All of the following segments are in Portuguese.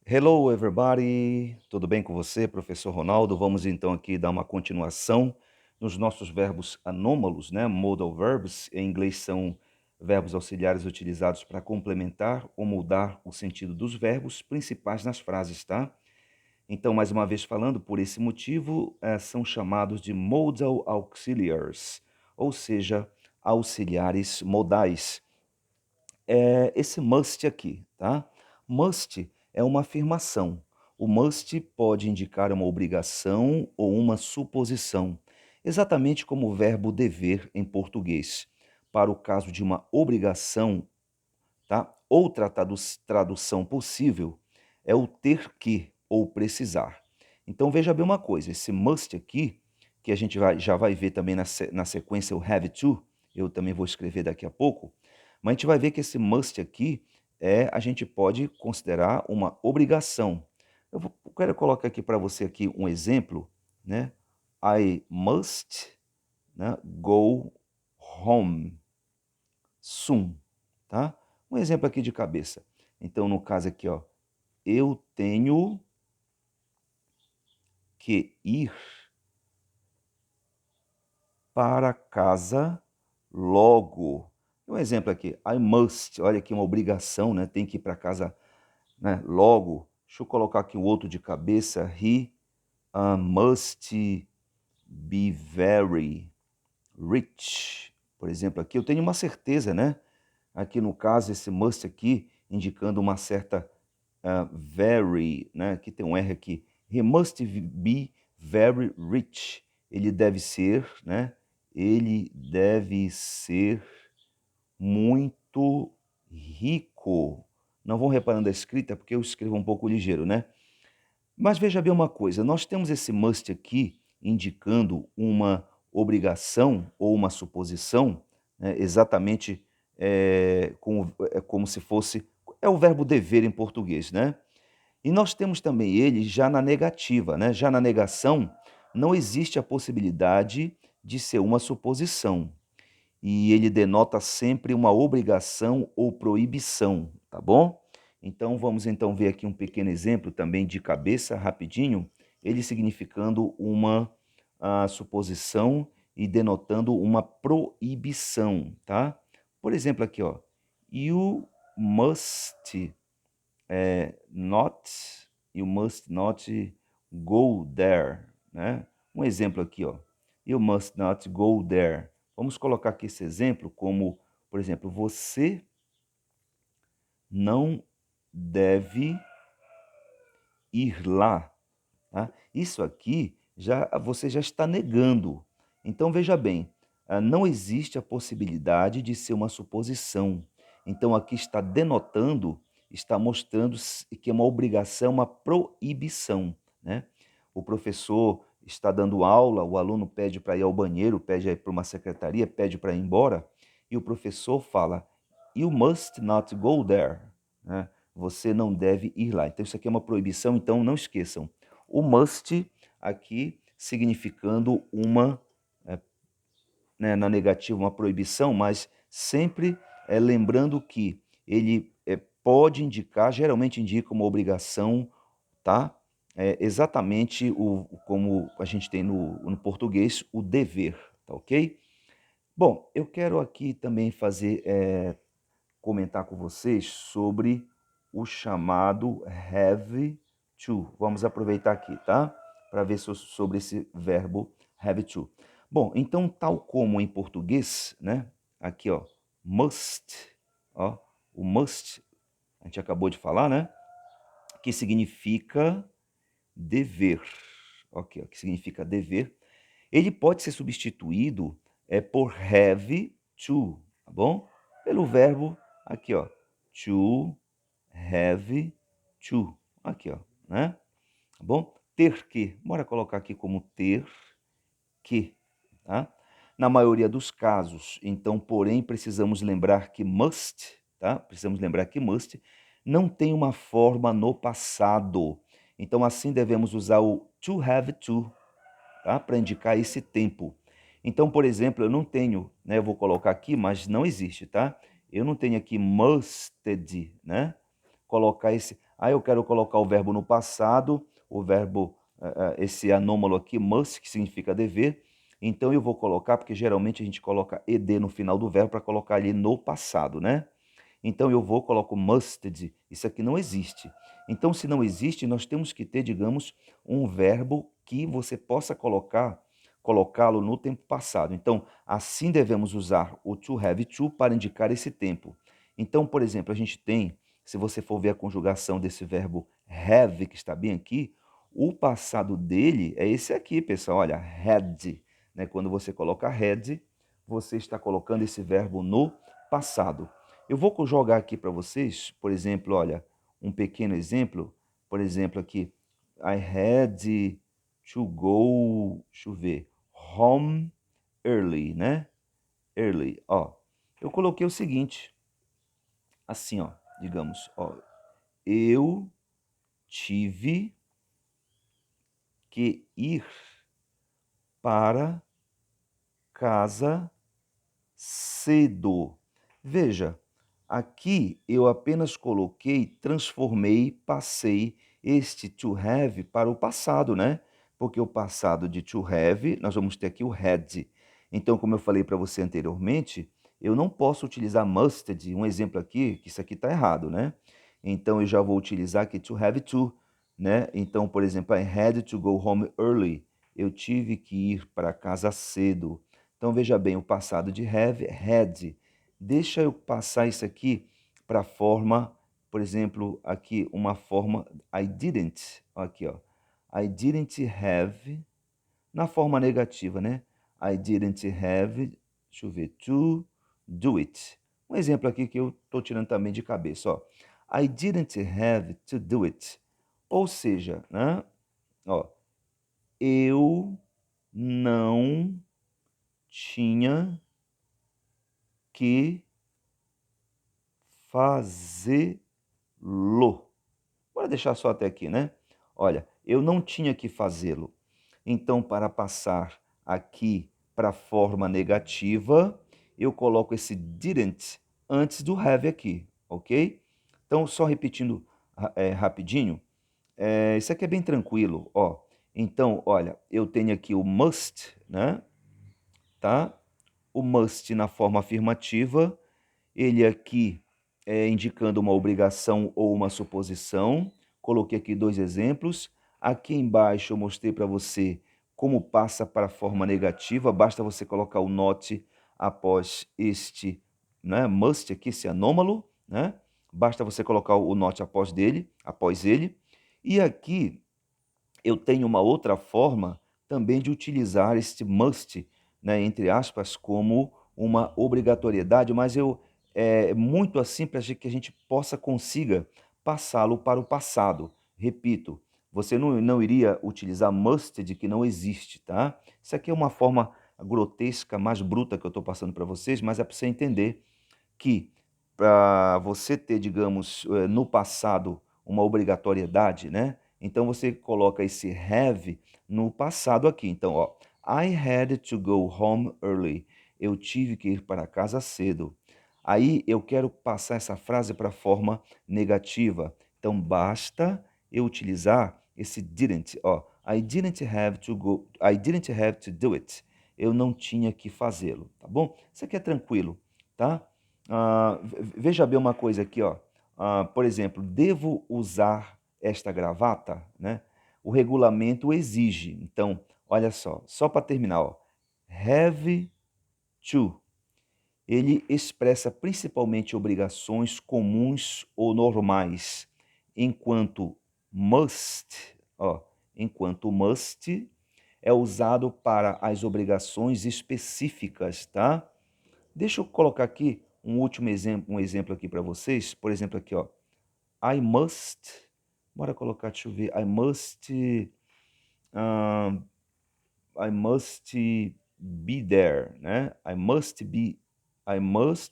Hello, everybody! Tudo bem com você, professor Ronaldo? Vamos então aqui dar uma continuação nos nossos verbos anômalos, né? Modal verbs, em inglês são verbos auxiliares utilizados para complementar ou mudar o sentido dos verbos principais nas frases, tá? Então, mais uma vez falando, por esse motivo, são chamados de modal auxiliaries, ou seja, auxiliares modais. Esse must aqui, tá? Must é uma afirmação. O must pode indicar uma obrigação ou uma suposição, exatamente como o verbo dever em português. Para o caso de uma obrigação, tá? Outra tradução possível é o ter que ou precisar. Então veja bem uma coisa, esse must aqui, que a gente já vai ver também na sequência o have to, eu também vou escrever daqui a pouco, mas a gente vai ver que esse must aqui a gente pode considerar uma obrigação. Eu quero colocar aqui para você aqui um exemplo, né? I must, né, go home soon, tá? Um exemplo aqui de cabeça. Então, no caso aqui, ó, eu tenho que ir para casa logo. Um exemplo aqui, I must, olha aqui uma obrigação, né? Tem que ir para casa, né, logo. Deixa eu colocar aqui o outro de cabeça, he must be very rich. Por exemplo, aqui eu tenho uma certeza, né? Aqui no caso, esse must aqui, indicando uma certa very, né? Aqui tem um R aqui. He must be very rich. Ele deve ser, né? Ele deve ser muito rico. Não vão reparando a escrita, porque eu escrevo um pouco ligeiro, né? Mas veja bem uma coisa, nós temos esse must aqui indicando uma obrigação ou uma suposição, né, exatamente como se fosse, é o verbo dever em português, né? E nós temos também ele já na negativa, né? Já na negação, não existe a possibilidade de ser uma suposição. E ele denota sempre uma obrigação ou proibição, tá bom? Então vamos então ver aqui um pequeno exemplo também de cabeça, rapidinho, ele significando uma suposição e denotando uma proibição, tá? Por exemplo aqui, ó, you must not, you must not go there, né? Um exemplo aqui, ó. You must not go there. Vamos colocar aqui esse exemplo como, por exemplo, você não deve ir lá, tá? Isso aqui você já está negando. Então veja bem, não existe a possibilidade de ser uma suposição. Então aqui está denotando, está mostrando que é uma obrigação, uma proibição, né? O professor está dando aula, o aluno pede para ir ao banheiro, pede para uma secretaria, pede para ir embora, e o professor fala: "You must not go there", né? Você não deve ir lá. Então isso aqui é uma proibição, então não esqueçam. O must aqui significando uma, eh, né, na negativa, uma proibição, mas sempre lembrando que ele pode indicar, geralmente indica uma obrigação, tá? Exatamente como a gente tem no português, o dever, tá ok? Bom, eu quero aqui também comentar com vocês sobre o chamado have to. Vamos aproveitar aqui, tá? Para ver sobre esse verbo have to. Bom, então, tal como em português, né? Aqui, ó, must, ó, o must, a gente acabou de falar, né? Que significa dever. Ok, ó, que significa dever. Ele pode ser substituído por have to, tá bom? Pelo verbo aqui, ó, to, have to. Aqui, ó, né? Tá bom? Ter que. Bora colocar aqui como ter que, tá? Na maioria dos casos, então, porém, precisamos lembrar que must, tá? Precisamos lembrar que must não tem uma forma no passado. Então, assim, devemos usar o to have to, tá? Para indicar esse tempo. Então, por exemplo, eu não tenho, né? Eu vou colocar aqui, mas não existe, tá? Eu não tenho aqui musted, né? Colocar esse. Aí eu quero colocar o verbo no passado, o verbo, esse anômalo aqui, must, que significa dever. Então eu vou colocar, porque geralmente a gente coloca ed no final do verbo para colocar ali no passado, né? Então eu vou, coloco musted, isso aqui não existe. Então, se não existe, nós temos que ter, digamos, um verbo que você possa colocá-lo no tempo passado. Então, assim devemos usar o to have to para indicar esse tempo. Então, por exemplo, a gente tem, se você for ver a conjugação desse verbo have, que está bem aqui, o passado dele é esse aqui, pessoal. Olha, had, né? Quando você coloca had, você está colocando esse verbo no passado. Eu vou jogar aqui para vocês, por exemplo, olha, um pequeno exemplo. Por exemplo, aqui, I had to go, deixa eu ver, home early, né? Early, ó. Eu coloquei o seguinte, assim, ó, digamos, ó, eu tive que ir para casa cedo. Veja, aqui eu apenas coloquei, transformei, passei este to have para o passado, né? Porque o passado de to have, nós vamos ter aqui o had. Então, como eu falei para você anteriormente, eu não posso utilizar musted, um exemplo aqui, que isso aqui está errado, né? Então, eu já vou utilizar aqui to have to, né? Então, por exemplo, I had to go home early. Eu tive que ir para casa cedo. Então, veja bem, o passado de have, had. Deixa eu passar isso aqui para a forma, por exemplo, aqui uma forma I didn't. Aqui, ó. I didn't have, na forma negativa, né? I didn't have, deixa eu ver, to do it. Um exemplo aqui que eu estou tirando também de cabeça, ó. I didn't have to do it. Ou seja, né? Ó, eu não tinha que fazê-lo. Bora deixar só até aqui, né? Olha, eu não tinha que fazê-lo. Então, para passar aqui para a forma negativa, eu coloco esse didn't antes do have aqui, ok? Então, só repetindo rapidinho, isso aqui é bem tranquilo, ó. Então, olha, eu tenho aqui o must, né? Tá? O must na forma afirmativa, ele aqui indicando uma obrigação ou uma suposição. Coloquei aqui dois exemplos. Aqui embaixo eu mostrei para você como passa para a forma negativa. Basta você colocar o not após este, né, must aqui, esse anômalo, né? Basta você colocar o not após ele. E aqui eu tenho uma outra forma também de utilizar este must, né, entre aspas, como uma obrigatoriedade, mas é muito assim para que a gente consiga passá-lo para o passado. Repito, você não iria utilizar must de que não existe, tá? Isso aqui é uma forma grotesca, mais bruta que eu estou passando para vocês, mas é para você entender que para você ter, digamos, no passado uma obrigatoriedade, né? Então você coloca esse have no passado aqui. Então, ó, I had to go home early. Eu tive que ir para casa cedo. Aí eu quero passar essa frase para a forma negativa. Então basta eu utilizar esse didn't, ó. I didn't have to go, I didn't have to do it. Eu não tinha que fazê-lo, tá bom? Isso aqui é tranquilo, tá? Veja bem uma coisa aqui, ó. Por exemplo, devo usar esta gravata, né? O regulamento exige. Então, olha só para terminar, ó. Have to. Ele expressa principalmente obrigações comuns ou normais, enquanto must, ó, enquanto must é usado para as obrigações específicas, tá? Deixa eu colocar aqui um exemplo aqui para vocês. Por exemplo, aqui, ó. I must. Bora colocar, deixa eu ver. Ah, I must be there, né? I must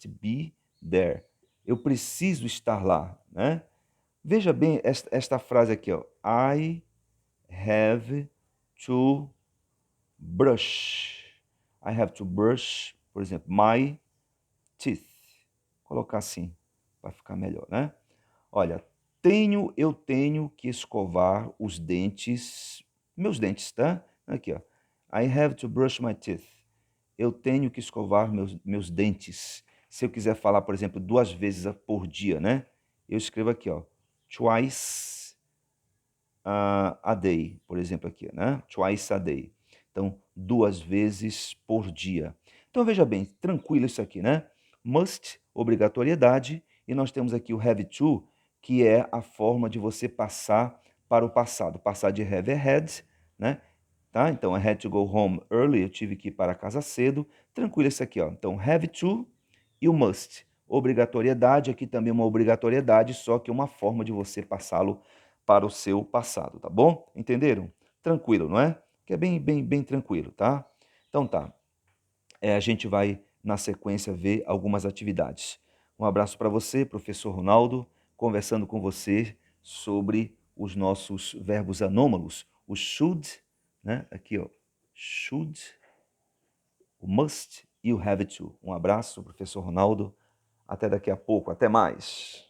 be there. Eu preciso estar lá, né? Veja bem esta frase aqui, ó. I have to brush. I have to brush, por exemplo, my teeth. Colocar assim, para ficar melhor, né? Olha, Eu tenho que escovar os dentes, meus dentes, tá? Aqui, ó. I have to brush my teeth. Eu tenho que escovar meus dentes. Se eu quiser falar, por exemplo, 2 vezes por dia, né? Eu escrevo aqui, ó, twice a day, por exemplo, aqui, né? Twice a day. Então, 2 vezes por dia. Então, veja bem, tranquilo isso aqui, né? Must, obrigatoriedade, e nós temos aqui o have to, que é a forma de você passar para o passado. Passar de have é had, né? Tá? Então, I had to go home early, eu tive que ir para casa cedo. Tranquilo isso aqui, ó. Então, have to e o must. Obrigatoriedade, aqui também uma obrigatoriedade, só que uma forma de você passá-lo para o seu passado, tá bom? Entenderam? Tranquilo, não é? Que é bem tranquilo, tá? Então tá. A gente vai, na sequência, ver algumas atividades. Um abraço para você, professor Ronaldo, conversando com você sobre os nossos verbos anômalos, o should, né? Aqui, ó, should, o must e o have to. Um abraço, professor Ronaldo. Até daqui a pouco. Até mais.